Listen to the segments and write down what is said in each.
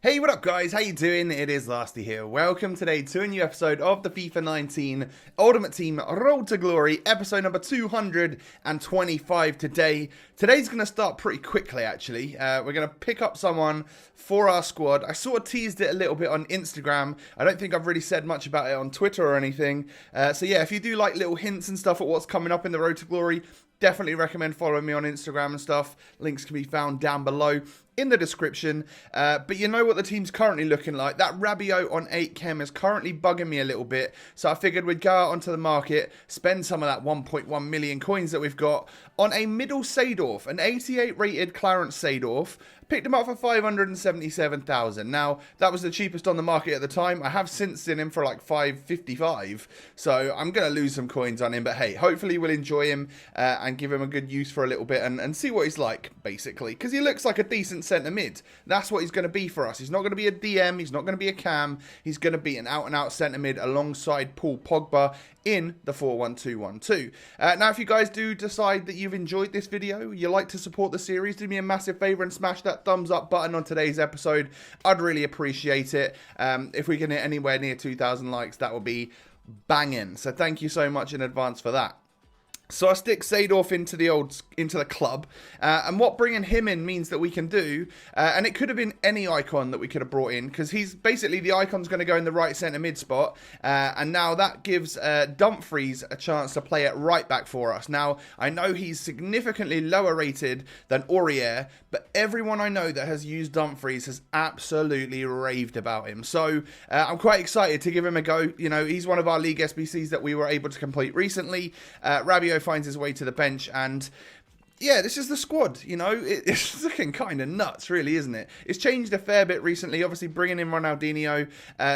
Hey, what up guys? How you doing? It is Lasty here. Welcome today to a new episode of the FIFA 19 Ultimate Team Road to Glory, episode number 225 today. Today's going to start pretty quickly actually. We're going to pick up someone for our squad. I sort of teased it a little bit on Instagram. I don't think I've really said much about it on Twitter or anything. So yeah, if you do like little hints and stuff at what's coming up in the Road to Glory, definitely recommend following me on Instagram and stuff. Links can be found down below in the description. But you know what the team's currently looking like. That Rabiot on 8 chem is currently bugging me a little bit. So I figured we'd go out onto the market, spend some of that 1.1 million coins that we've got on a middle Seedorf, an 88 rated Clarence Seedorf. Picked him up for 577,000. Now, that was the cheapest on the market at the time. I have since seen him for like 555. So I'm going to lose some coins on him. But hey, hopefully we'll enjoy him and give him a good use for a little bit and see what he's like, basically. Because he looks like a decent centre mid. That's what he's going to be for us. He's not going to be a DM. He's not going to be a cam. He's going to be an out-and-out centre mid alongside Paul Pogba in the 4-1-2-1-2. Now, if you guys do decide that you've enjoyed this video, you like to support the series, do me a massive favour and smash that thumbs up button on today's episode. I'd really appreciate it. If we can hit anywhere near 2,000 likes, that would be banging. So thank you so much in advance for that. So I stick Seedorf into the club, and what bringing him in means that we can do, and it could have been any icon that we could have brought in, because he's basically the icon's going to go in the right centre mid spot, and now that gives Dumfries a chance to play at right back for us. Now I know he's significantly lower rated than Aurier, but everyone I know that has used Dumfries has absolutely raved about him. So I'm quite excited to give him a go. You know, he's one of our league SBCs that we were able to complete recently. Rabiot finds his way to the bench, and yeah, this is the squad. You know, it's looking kind of nuts, really, isn't it? It's changed a fair bit recently, obviously bringing in Ronaldinho,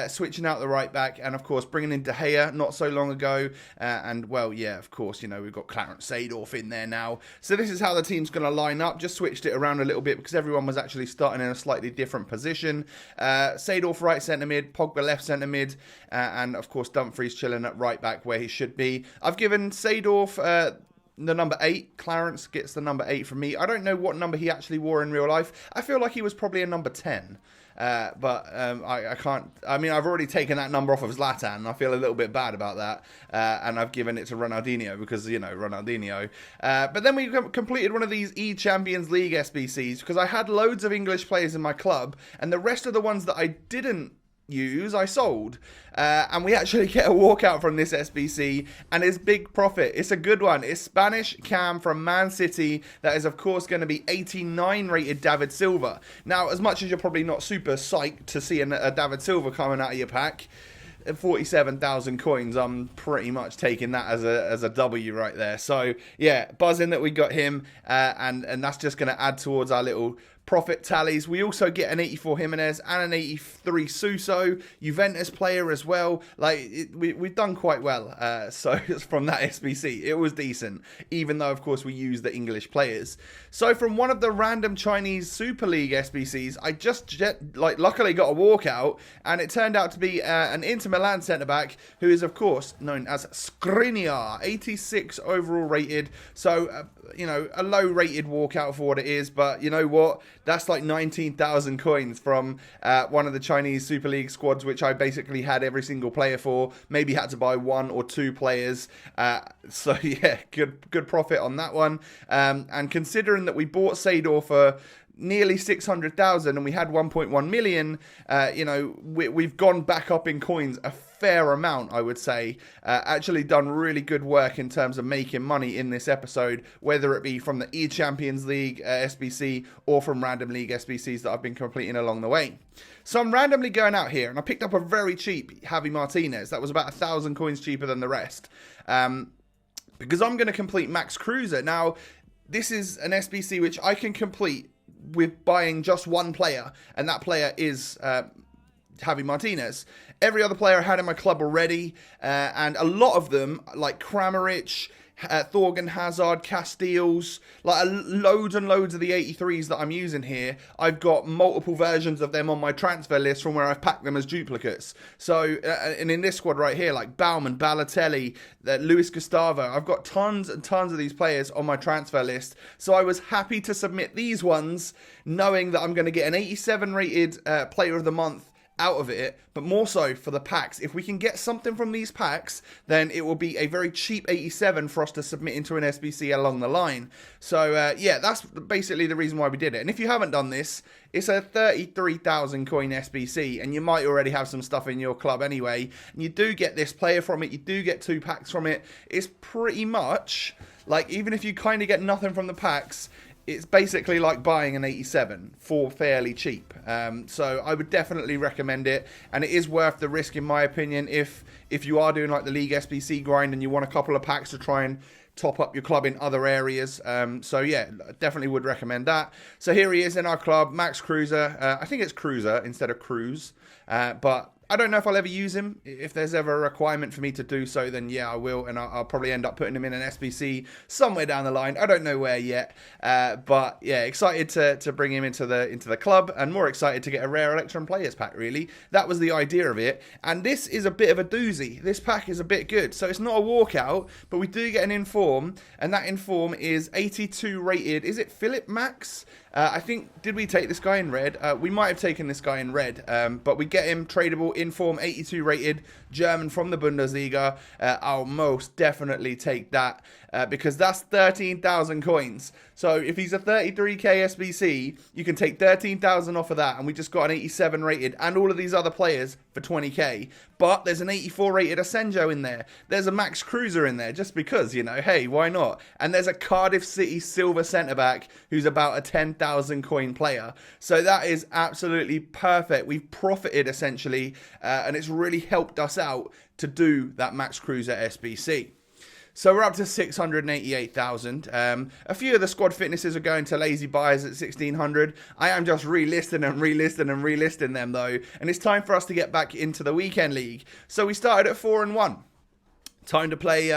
switching out the right back, and of course bringing in De Gea not so long ago, and well, yeah, of course, you know, we've got Clarence Seedorf in there now. So this is how the team's going to line up. Just switched it around a little bit because everyone was actually starting in a slightly different position. Seedorf right centre mid, Pogba left centre mid, and of course Dumfries chilling at right back where he should be. I've given Seedorf the number 8. Clarence gets the number 8 from me. I don't know what number he actually wore in real life. I feel like he was probably a number 10. I can't. I mean, I've already taken that number off of Zlatan, and I feel a little bit bad about that. And I've given it to Ronaldinho because, you know, Ronaldinho. But then we completed one of these E-Champions League SBCs because I had loads of English players in my club, and the rest of the ones that I didn't use I sold, and we actually get a walkout from this SBC, and it's big profit. It's a good one. It's Spanish cam from Man City. That is of course going to be 89 rated David Silva. Now, as much as you're probably not super psyched to see a David Silva coming out of your pack, 47,000 coins, I'm pretty much taking that as a W right there. So yeah, buzzing that we got him, and that's just going to add towards our little profit tallies. We also get an 84 Jimenez and an 83 Suso, Juventus player as well. Like, we've done quite well. So from that SBC, it was decent, even though of course we use the English players. So from one of the random Chinese Super League SBCs, I just luckily got a walkout, and it turned out to be an Inter Milan centre back who is of course known as Skriniar, 86 overall rated. So you know, a low rated walkout for what it is, but you know what? That's like 19,000 coins from one of the Chinese Super League squads, which I basically had every single player for. Maybe had to buy 1 or 2 players. So yeah, good profit on that one. And considering that we bought Seedorf for nearly 600,000 and we had 1.1 million, you know, we've gone back up in coins a fair amount, I would say. Actually done really good work in terms of making money in this episode, whether it be from the E-Champions League SBC or from random league SBCs that I've been completing along the way. So I'm randomly going out here, and I picked up a very cheap Javi Martinez. That was about 1,000 coins cheaper than the rest, because I'm going to complete Max Kruse. Now, this is an SBC which I can complete with buying just one player, and that player is Javi Martinez. Every other player I had in my club already, and a lot of them, like Kramaric, Thorgan, Hazard, Casteels, like loads and loads of the 83s that I'm using here. I've got multiple versions of them on my transfer list from where I've packed them as duplicates. So, and in this squad right here, like Bauman, Balotelli, Luis Gustavo, I've got tons and tons of these players on my transfer list. So I was happy to submit these ones, knowing that I'm going to get an 87 rated player of the month out of it, but more so for the packs. If we can get something from these packs, then it will be a very cheap 87 for us to submit into an SBC along the line. So yeah, that's basically the reason why we did it. And if you haven't done this, it's a 33,000 coin SBC, and you might already have some stuff in your club anyway, and you do get this player from it, you do get 2 packs from it. It's pretty much like, even if you kind of get nothing from the packs, it's basically like buying an 87 for fairly cheap. So I would definitely recommend it, and it is worth the risk in my opinion if you are doing like the League SBC grind and you want a couple of packs to try and top up your club in other areas. So yeah, definitely would recommend that. So here he is in our club, Max Kruse. I think it's Kruse instead of Cruz, but I don't know if I'll ever use him. If there's ever a requirement for me to do so, then yeah, I will. And I'll probably end up putting him in an SBC somewhere down the line. I don't know where yet. But yeah, excited to bring him into the club, and more excited to get a rare Electrum Players pack, really. That was the idea of it. And this is a bit of a doozy. This pack is a bit good. So it's not a walkout, but we do get an inform. And that inform is 82 rated. Is it Philip Max? I think, did we take this guy in red? We might have taken this guy in red, but we get him tradable, inform, 82 rated, German from the Bundesliga. I'll most definitely take that because that's 13,000 coins. So if he's a 33k SBC, you can take 13,000 off of that, and we just got an 87 rated and all of these other players for 20k. But there's an 84 rated Asenjo in there. There's a Max Cruiser in there, just because, you know, hey, why not? And there's a Cardiff City silver centre-back who's about a 10,000 coin player. So that is absolutely perfect. We've profited, essentially, and it's really helped us out to do that Max Cruiser SBC. So we're up to 688,000. A few of the squad fitnesses are going to lazy buyers at 1,600. I am just relisting and relisting and relisting them though. And it's time for us to get back into the weekend league. So we started at 4-1. Time to play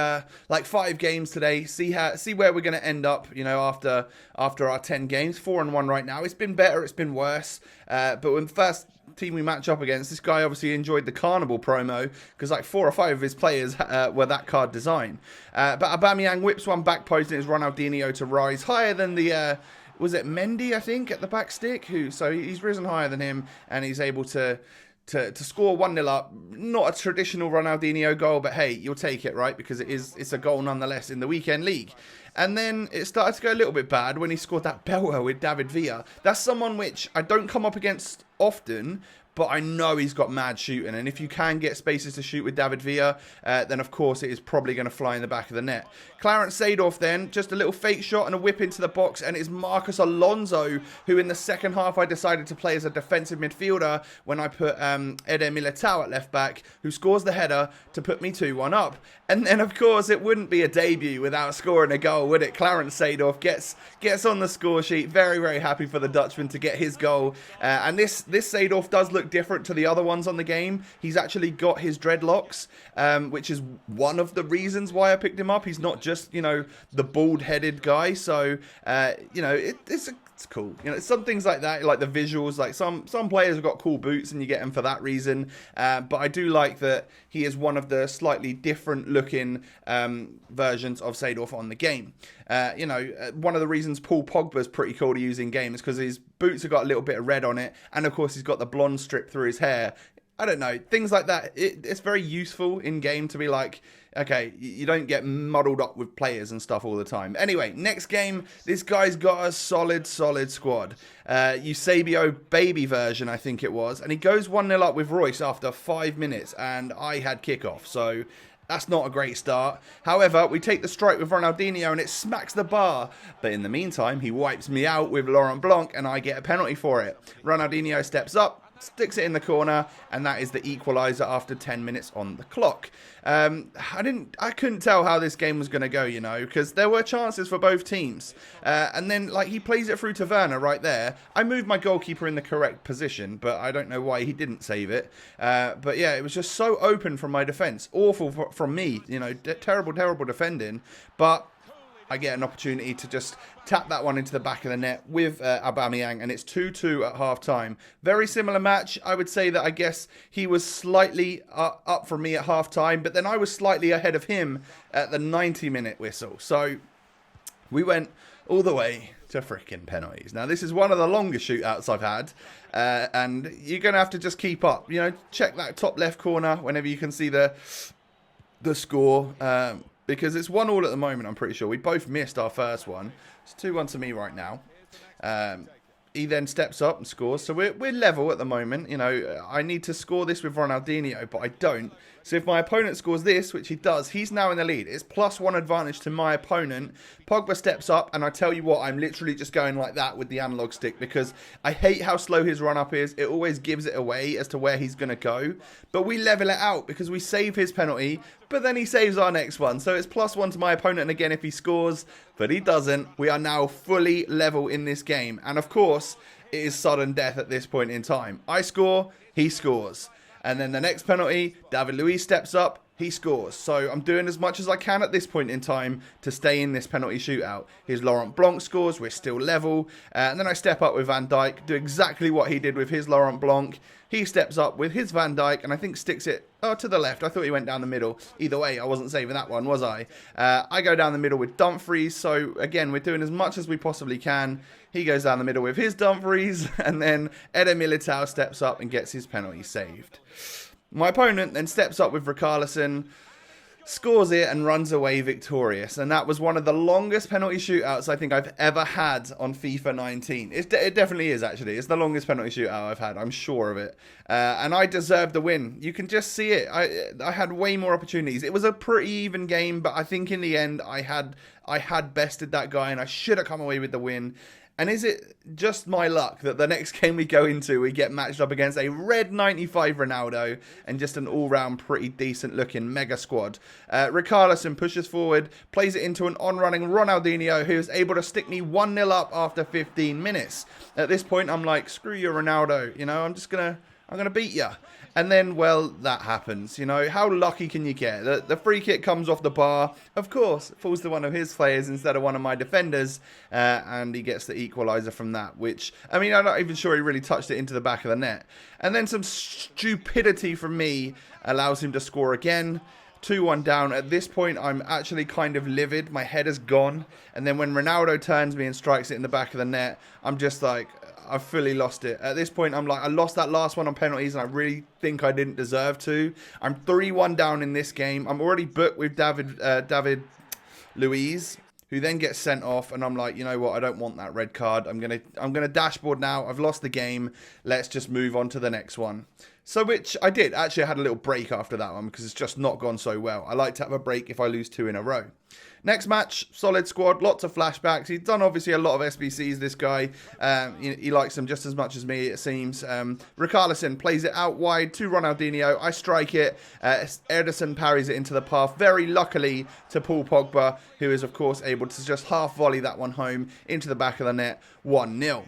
like 5 games today. See where we're going to end up. You know, after our 10 games, 4-1 right now. It's been better. It's been worse. But when the first team we match up against, this guy obviously enjoyed the Carnival promo because like 4 or 5 of his players were that card design. But Aubameyang whips one back post, and it's Ronaldinho to rise higher than the was it Mendy, I think, at the back stick. So he's risen higher than him, and he's able to score 1-0 up. Not a traditional Ronaldinho goal, but hey, you'll take it, right? Because it's a goal nonetheless in the weekend league. And then it started to go a little bit bad when he scored that belter with David Villa. That's someone which I don't come up against often, but I know he's got mad shooting. And if you can get spaces to shoot with David Villa, then of course it is probably going to fly in the back of the net. Clarence Seedorf then, just a little fake shot and a whip into the box. And it's Marcus Alonso, who in the second half I decided to play as a defensive midfielder when I put Eder Militao at left back, who scores the header to put me 2-1 up. And then of course it wouldn't be a debut without scoring a goal, would it? Clarence Seedorf gets on the score sheet. Very, very happy for the Dutchman to get his goal. And this Seedorf does look different to the other ones on the game. He's actually got his dreadlocks, which is one of the reasons why I picked him up. He's not just, you know, the bald-headed guy. So, you know, it's cool. You know, some things like that, like the visuals, like some players have got cool boots and you get them for that reason. But I do like that he is one of the slightly different looking versions of Seedorf on the game. You know, one of the reasons Paul Pogba's pretty cool to use in game is because his boots have got a little bit of red on it. And of course, he's got the blonde strip through his hair. I don't know, things like that. It's very useful in game to be like, okay, you don't get muddled up with players and stuff all the time. Anyway, next game, this guy's got a solid squad. Eusebio baby version, I think it was. And he goes 1-0 up with Royce after 5 minutes, and I had kickoff. So that's not a great start. However, we take the strike with Ronaldinho and it smacks the bar. But in the meantime, he wipes me out with Laurent Blanc and I get a penalty for it. Ronaldinho steps up, sticks it in the corner, and that is the equaliser after 10 minutes on the clock. I couldn't tell how this game was going to go, you know, because there were chances for both teams. And then, like, he plays it through to Werner right there. I moved my goalkeeper in the correct position, but I don't know why he didn't save it. But yeah, it was just so open from my defence. Awful from me, you know, terrible defending. But I get an opportunity to just tap that one into the back of the net with Aubameyang, and it's 2-2 at half-time. Very similar match. I would say that I guess he was slightly up from me at half-time, but then I was slightly ahead of him at the 90-minute whistle. So we went all the way to freaking penalties. Now, this is one of the longest shootouts I've had, and you're going to have to just keep up. You know, check that top left corner whenever you can see the score. Because it's 1-1 at the moment, I'm pretty sure. We both missed our first one. It's 2-1 to me right now. He then steps up and scores. So we're level at the moment. You know, I need to score this with Ronaldinho, but I don't. So if my opponent scores this, which he does, he's now in the lead. It's +1 advantage to my opponent. Pogba steps up, and I tell you what, I'm literally just going like that with the analog stick because I hate how slow his run-up is. It always gives it away as to where he's going to go. But we level it out because we save his penalty, but then he saves our next one. So it's +1 to my opponent again if he scores, but he doesn't. We are now fully level in this game. And of course, it is sudden death at this point in time. I score, he scores. And then the next penalty, David Luiz steps up, he scores. So I'm doing as much as I can at this point in time to stay in this penalty shootout. Here's Laurent Blanc scores, we're still level. And then I step up with Van Dijk, do exactly what he did with his Laurent Blanc. He steps up with his Van Dijk and I think sticks it to the left. I thought he went down the middle. Either way, I wasn't saving that one, was I? I go down the middle with Dumfries. So again, we're doing as much as we possibly can. He goes down the middle with his Dumfries. And then Eder Militao steps up and gets his penalty saved. My opponent then steps up with Richarlison, scores it and runs away victorious. And that was one of the longest penalty shootouts I think I've ever had on FIFA 19. It definitely is, actually. It's the longest penalty shootout I've had. I'm sure of it. And I deserved the win. You can just see it. I had way more opportunities. It was a pretty even game, but I think in the end I had bested that guy and I should have come away with the win. And is it just my luck that the next game we go into, we get matched up against a red 95 Ronaldo and just an all-round pretty decent looking mega squad. Richarlison pushes forward, plays it into an on-running Ronaldinho who is able to stick me 1-0 up after 15 minutes. At this point, I'm like, screw you, Ronaldo. You know, I'm going to beat you. And then, well, that happens. You know, how lucky can you get? The free kick comes off the bar. Of course, it falls to one of his players instead of one of my defenders. And he gets the equaliser from that, which, I mean, I'm not even sure he really touched it into the back of the net. And then some stupidity from me allows him to score again. 2-1 down. At this point, I'm actually kind of livid. My head is gone. And then when Ronaldo turns me and strikes it in the back of the net, I'm just like, I've fully lost it. At this point, I'm like, I lost that last one on penalties, and I really think I didn't deserve to. I'm 3-1 down in this game. I'm already booked with David Luiz, who then gets sent off, and I'm like, you know what? I don't want that red card. I'm gonna dashboard now. I've lost the game. Let's just move on to the next one. So, which I did. Actually, I had a little break after that one because it's just not gone so well. I like to have a break if I lose 2 in a row. Next match, solid squad, lots of flashbacks. He's done obviously a lot of SBCs, this guy. He likes them just as much as me, it seems. Richarlison plays it out wide to Ronaldinho. I strike it. Ederson parries it into the path, very luckily to Paul Pogba, who is, of course, able to just half volley that one home into the back of the net, 1-0.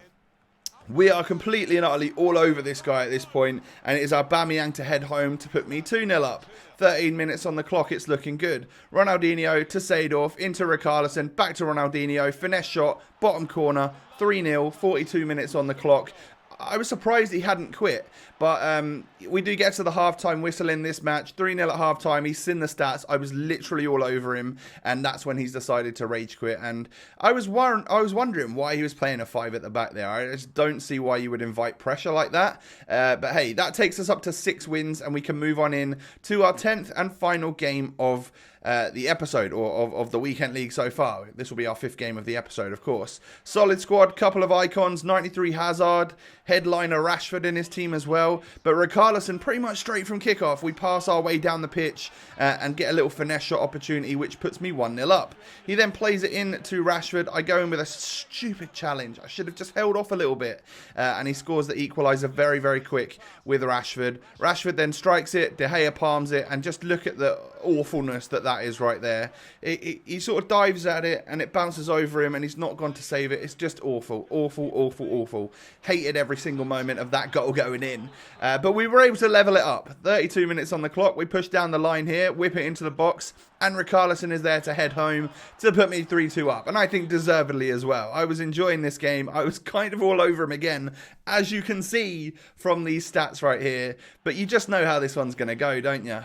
We are completely and utterly all over this guy at this point, and it is Aubameyang to head home to put me 2-0 up. 13 minutes on the clock, it's looking good. Ronaldinho to Seedorf, into Richarlison, back to Ronaldinho, finesse shot, bottom corner, 3-0, 42 minutes on the clock. I was surprised he hadn't quit, but we do get to the halftime whistle in this match. 3-0 at halftime. He's seen the stats. I was literally all over him, and that's when he's decided to rage quit. And I was wondering why he was playing a 5 at the back there. I just don't see why you would invite pressure like that. But hey, that takes us up to 6 wins, and we can move on in to our 10th and final game of the episode of the weekend league so far. This will be our 5th game of the episode, of course. Solid squad, couple of icons, 93 Hazard, headliner Rashford in his team as well. But Richarlison pretty much straight from kickoff. We pass our way down the pitch and get a little finesse shot opportunity, which puts me 1-0 up. He then plays it in to Rashford. I go in with a stupid challenge. I should have just held off a little bit. And he scores the equaliser very, very quick with Rashford. Rashford then strikes it. De Gea palms it. And just look at the awfulness that is right there. He sort of dives at it and it bounces over him and he's not gone to save it. It's just awful, awful, awful, awful. Hated every single moment of that goal going in. But we were able to level it up. 32 minutes on the clock. We push down the line here, whip it into the box, and Richarlison is there to head home to put me 3-2 up. And I think deservedly as well. I was enjoying this game. I was kind of all over him again, as you can see from these stats right here. But you just know how this one's going to go, don't you?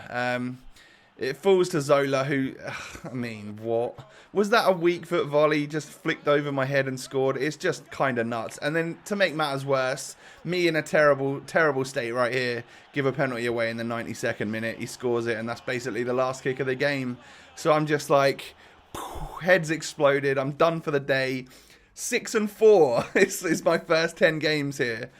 It falls to Zola, who, I mean, what? Was that a weak foot volley just flicked over my head and scored? It's just kind of nuts. And then to make matters worse, me in a terrible, terrible state right here, give a penalty away in the 92nd minute. He scores it, and that's basically the last kick of the game. So I'm just like, heads exploded. I'm done for the day. 6-4 is my first 10 games here.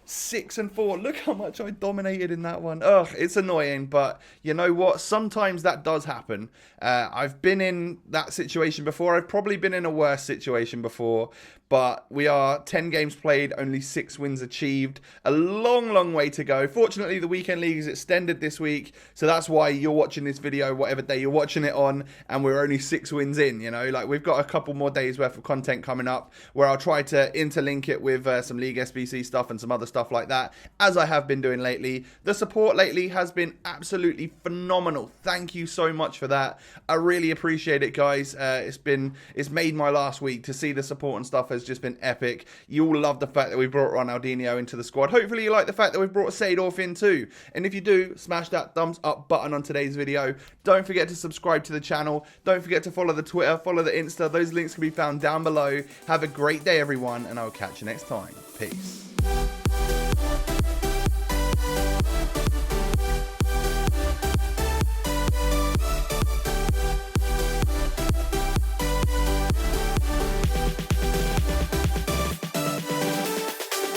6-4. Look how much I dominated in that one. Ugh, it's annoying, but you know what? Sometimes that does happen. I've been in that situation before. I've probably been in a worse situation before, but we are 10 games played, only 6 wins achieved. A long, long way to go. Fortunately, the weekend league is extended this week, so that's why you're watching this video, whatever day you're watching it on, and we're only 6 wins in, you know? Like, we've got a couple more days worth of content coming up where I'll try to interlink it with some League SBC stuff and some other stuff like that, as I have been doing lately. The support lately has been absolutely phenomenal. Thank you so much for that. I really appreciate it, guys. It's made my last week. To see the support and stuff has just been epic. You all love the fact that we brought Ronaldo into the squad. Hopefully you like the fact that we've brought Seedorf in too. And if you do, smash that thumbs up button on today's video. Don't forget to subscribe to the channel. Don't forget to follow the Twitter, follow the Insta. Those links can be found down below. Have a great day, everyone, and I will catch you next time. Peace.